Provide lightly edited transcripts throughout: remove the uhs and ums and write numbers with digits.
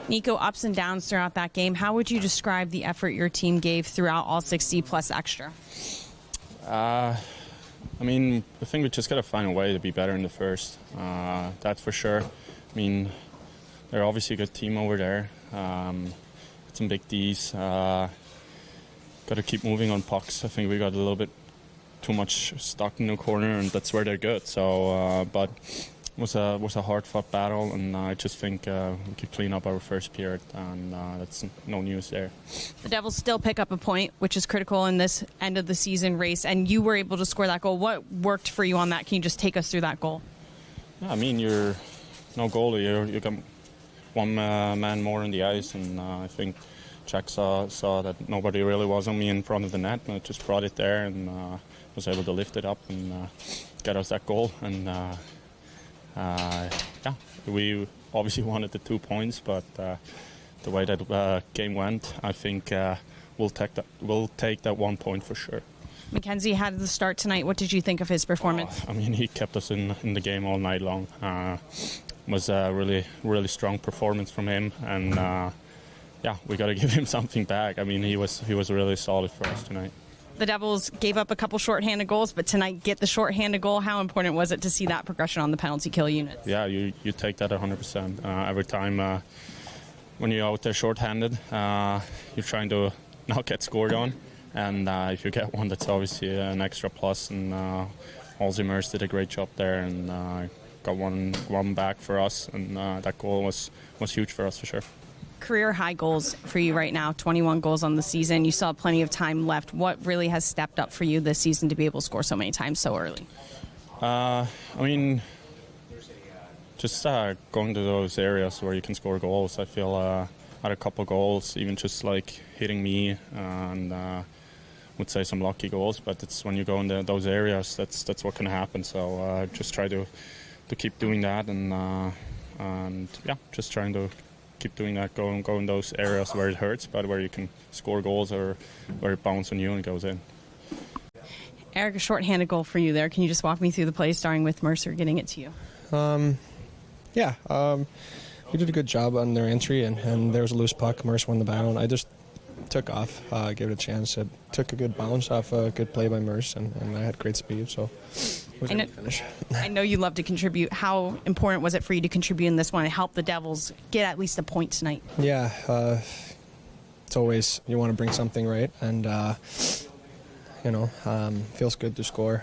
Nico, ups and downs throughout that game. How would you describe the effort your team gave throughout all 60 plus extra? I think we just got to find a way to be better in the first. That's for sure. I mean, they're obviously a good team over there. Some big Ds. Got to keep moving on pucks. I think we got a little bit too much stuck in the corner, and that's where they're good. So, but it was a hard-fought battle, and I just think we could clean up our first period, and that's no news there. The Devils still pick up a point, which is critical in this end-of-the-season race, and you were able to score that goal. What worked for you on that? Can you just take us through that goal? Yeah, I mean, you're no goalie. You got one man more on the ice, and I think Jack saw that nobody really was on me in front of the net, and I just brought it there and was able to lift it up and get us that goal. And we obviously wanted the 2 points, but the way that game went, I think we'll take that 1 point for sure. Mackenzie had the start tonight. What did you think of his performance? He kept us in the game all night long. Was a really strong performance from him, and we got to give him something back. He was really solid for us tonight. The Devils gave up a couple shorthanded goals, but tonight get the shorthanded goal. How important was it to see that progression on the penalty kill units? Yeah, you take that 100%. Every time when you're out there shorthanded, you're trying to not get scored on, and if you get one, that's obviously an extra plus. And Alzheimer's did a great job there, and got one back for us, and that goal was huge for us for sure. Career high goals for you right now, 21 goals on the season. You still have plenty of time left. What really has stepped up for you this season to be able to score so many times so early? Just going to those areas where you can score goals. I feel I had a couple goals, even just like hitting me, and would say some lucky goals. But it's when you go in those areas, that's what can happen. So just try to keep doing that, and just trying to keep doing that, go in those areas where it hurts, but where you can score goals or where it bounces on you and it goes in. Eric, a shorthanded goal for you there. Can you just walk me through the play, starting with Mercer getting it to you? We did a good job on their entry, and there was a loose puck. Mercer won the battle, and I just took off, gave it a chance. It took a good bounce off a good play by Mercer, and I had great speed, so it was a good finish. I know you love to contribute. How important was it for you to contribute in this one and help the Devils get at least a point tonight? Yeah, it's always, you want to bring something right, and feels good to score.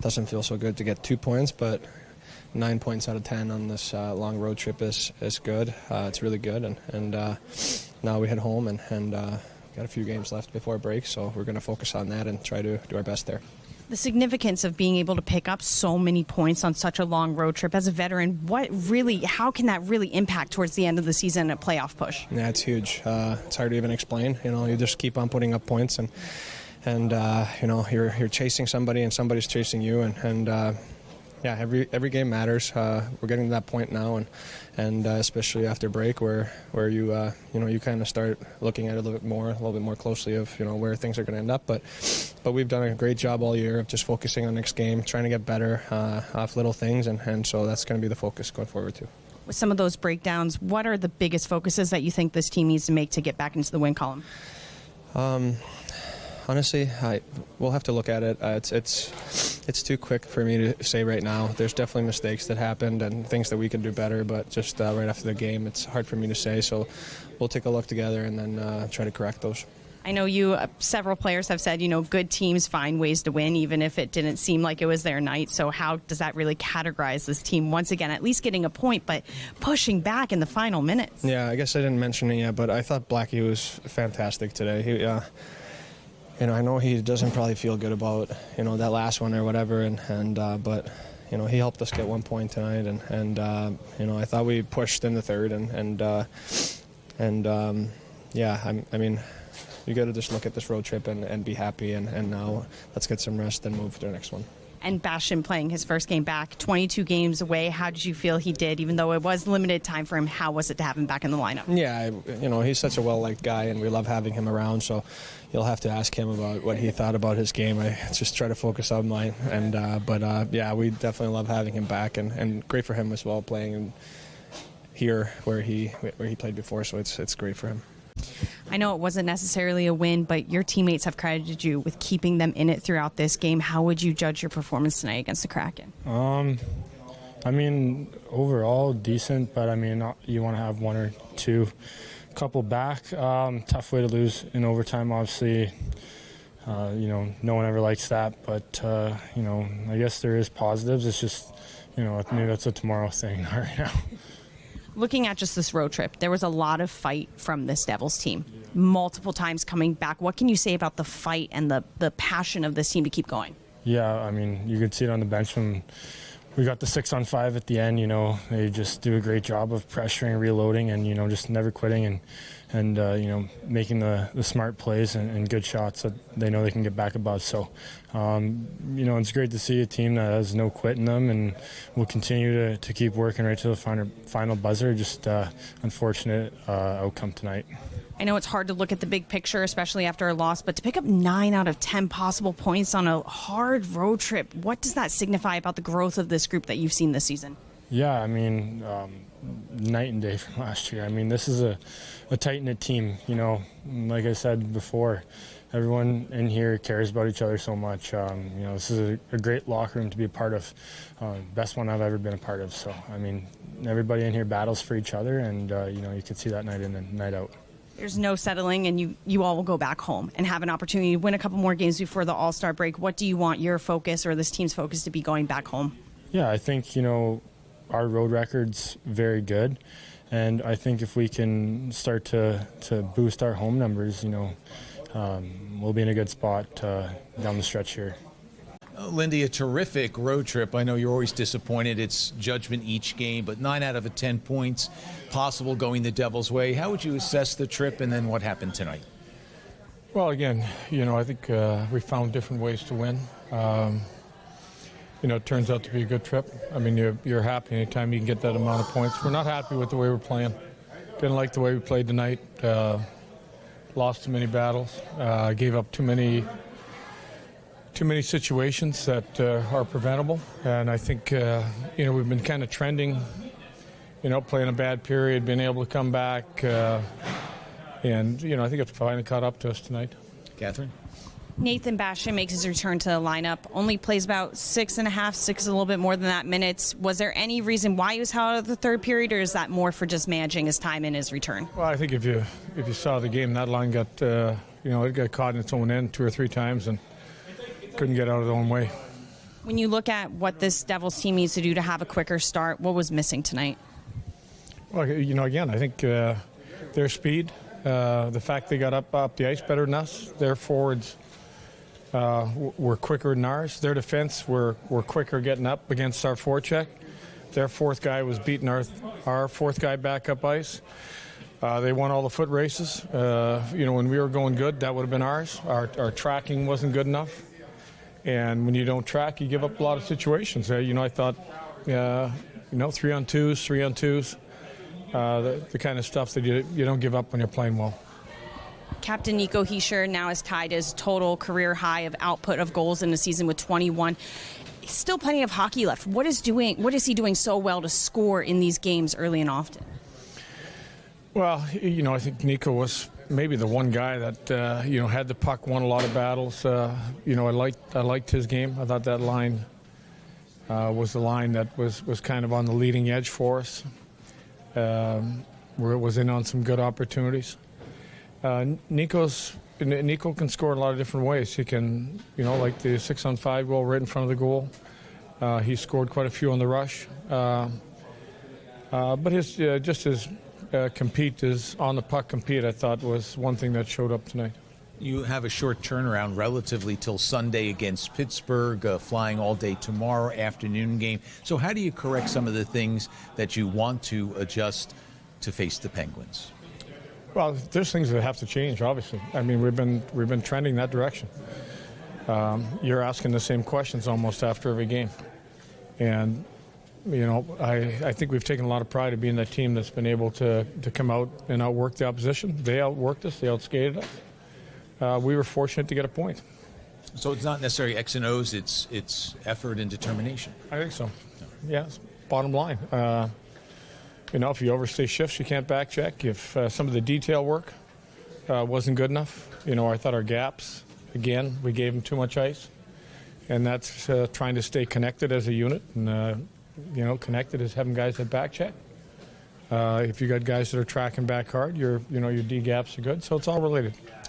Doesn't feel so good to get 2 points, but 9 points out of 10 on this long road trip is good. It's really good, and now we head home and got a few games left before break, so we're going to focus on that and try to do our best there. The significance of being able to pick up so many points on such a long road trip as a veteran, how can that really impact towards the end of the season a playoff push? Yeah, it's huge. It's hard to even explain. You just keep on putting up points, and you're chasing somebody and somebody's chasing you, and every game matters. We're getting to that point now, and especially after break, where you kind of start looking at it a little bit more closely of where things are going to end up. But we've done a great job all year of just focusing on next game, trying to get better off little things, and so that's going to be the focus going forward too. With some of those breakdowns, what are the biggest focuses that you think this team needs to make to get back into the win column? Honestly, we'll have to look at it. It's too quick for me to say right now. There's definitely mistakes that happened and things that we can do better, but just right after the game, it's hard for me to say. So we'll take a look together and then try to correct those. I know several players have said, good teams find ways to win, even if it didn't seem like it was their night. So how does that really categorize this team? Once again, at least getting a point, but pushing back in the final minutes. Yeah, I guess I didn't mention it yet, but I thought Blackie was fantastic today. I know he doesn't probably feel good about, that last one or whatever, but he helped us get 1 point tonight, and I thought we pushed in the third, you got to just look at this road trip and be happy, and now let's get some rest and move to the next one. And Bastian playing his first game back, 22 games away. How did you feel he did, even though it was limited time for him? How was it to have him back in the lineup? Yeah, he's such a well-liked guy, and we love having him around, so you'll have to ask him about what he thought about his game. I just try to focus on mine, we definitely love having him back, and great for him as well, playing here where he played before. So it's great for him. I know it wasn't necessarily a win, but your teammates have credited you with keeping them in it throughout this game. How would you judge your performance tonight against the Kraken? I mean, overall decent, but I mean, you want to have one or two, couple back. Tough way to lose in overtime, obviously. No one ever likes that, but I guess there is positives. It's just, maybe that's a tomorrow thing right now. Looking at just this road trip, there was a lot of fight from this Devils team, multiple times coming back. What can you say about the fight and the passion of this team to keep going? Yeah, I mean, you could see it on the bench when we got the 6-on-5 at the end. They just do a great job of pressuring, reloading, and just never quitting and making the smart plays and good shots that they know they can get back above. So, it's great to see a team that has no quit in them, and will continue to keep working right to the final buzzer. Just unfortunate outcome tonight. I know it's hard to look at the big picture, especially after a loss, but to pick up 9 out of 10 possible points on a hard road trip, what does that signify about the growth of this group that you've seen this season? Yeah, I mean, night and day from last year. I mean, this is a tight-knit team. Like I said before, everyone in here cares about each other so much. This is a great locker room to be a part of, best one I've ever been a part of. So, I mean, everybody in here battles for each other, and, you can see that night in and night out. There's no settling, and you all will go back home and have an opportunity to win a couple more games before the All-Star break. What do you want your focus or this team's focus to be going back home? Yeah, I think, our road record's very good, and I think if we can start to boost our home numbers, we'll be in a good spot down the stretch here. Lindy, a terrific road trip. I know you're always disappointed. It's judgment each game, but 9 out of 10 points possible going the Devils' way. How would you assess the trip, and then what happened tonight? Well, again, I think we found different ways to win. It turns out to be a good trip. I mean, you're happy anytime you can get that amount of points. We're not happy with the way we're playing. Didn't like the way we played tonight. Lost too many battles. Gave up too many situations that are preventable. And I think, we've been kind of trending, playing a bad period, being able to come back. And I think it finally caught up to us tonight. Catherine? Nathan Bastian makes his return to the lineup, only plays about 6.5, a little bit more than that minutes. Was there any reason why he was out of the third period, or is that more for just managing his time in his return? Well, I think if you saw the game, that line got, it got caught in its own end 2 or 3 times and couldn't get out of their own way. When you look at what this Devils team needs to do to have a quicker start, what was missing tonight? Well, again, I think their speed, the fact they got up the ice better than us, their forwards were quicker than ours. Their defense were quicker getting up against our forecheck. Their fourth guy was beating our fourth guy back up ice. They won all the foot races. When we were going good, that would have been ours. Our tracking wasn't good enough. And when you don't track, you give up a lot of situations. I thought, 3-on-2s, the kind of stuff that you don't give up when you're playing well. Captain Nico Hischier now has tied his total career high of output of goals in the season with 21. Still plenty of hockey left. What is he doing so well to score in these games early and often? Well, I think Nico was maybe the one guy that had the puck, won a lot of battles. I liked his game. I thought that line was the line that was kind of on the leading edge for us, where it was in on some good opportunities. Nico can score in a lot of different ways. He can, like the 6-on-5 goal right in front of the goal. He scored quite a few on the rush. But his compete, his on the puck compete, I thought was one thing that showed up tonight. You have a short turnaround relatively till Sunday against Pittsburgh, flying all day tomorrow, afternoon game. So how do you correct some of the things that you want to adjust to face the Penguins? Well, there's things that have to change, obviously. I mean, we've been trending that direction. You're asking the same questions almost after every game. And, I think we've taken a lot of pride in being that team that's been able to come out and outwork the opposition. They outworked us. They outskated us. We were fortunate to get a point. So it's not necessarily X and O's, it's effort and determination. I think so. Yes, bottom line. if you overstay shifts, you can't back check. If some of the detail work wasn't good enough, I thought our gaps, again, we gave them too much ice. And that's trying to stay connected as a unit. And, connected is having guys that back check. If you got guys that are tracking back hard, your D gaps are good. So it's all related.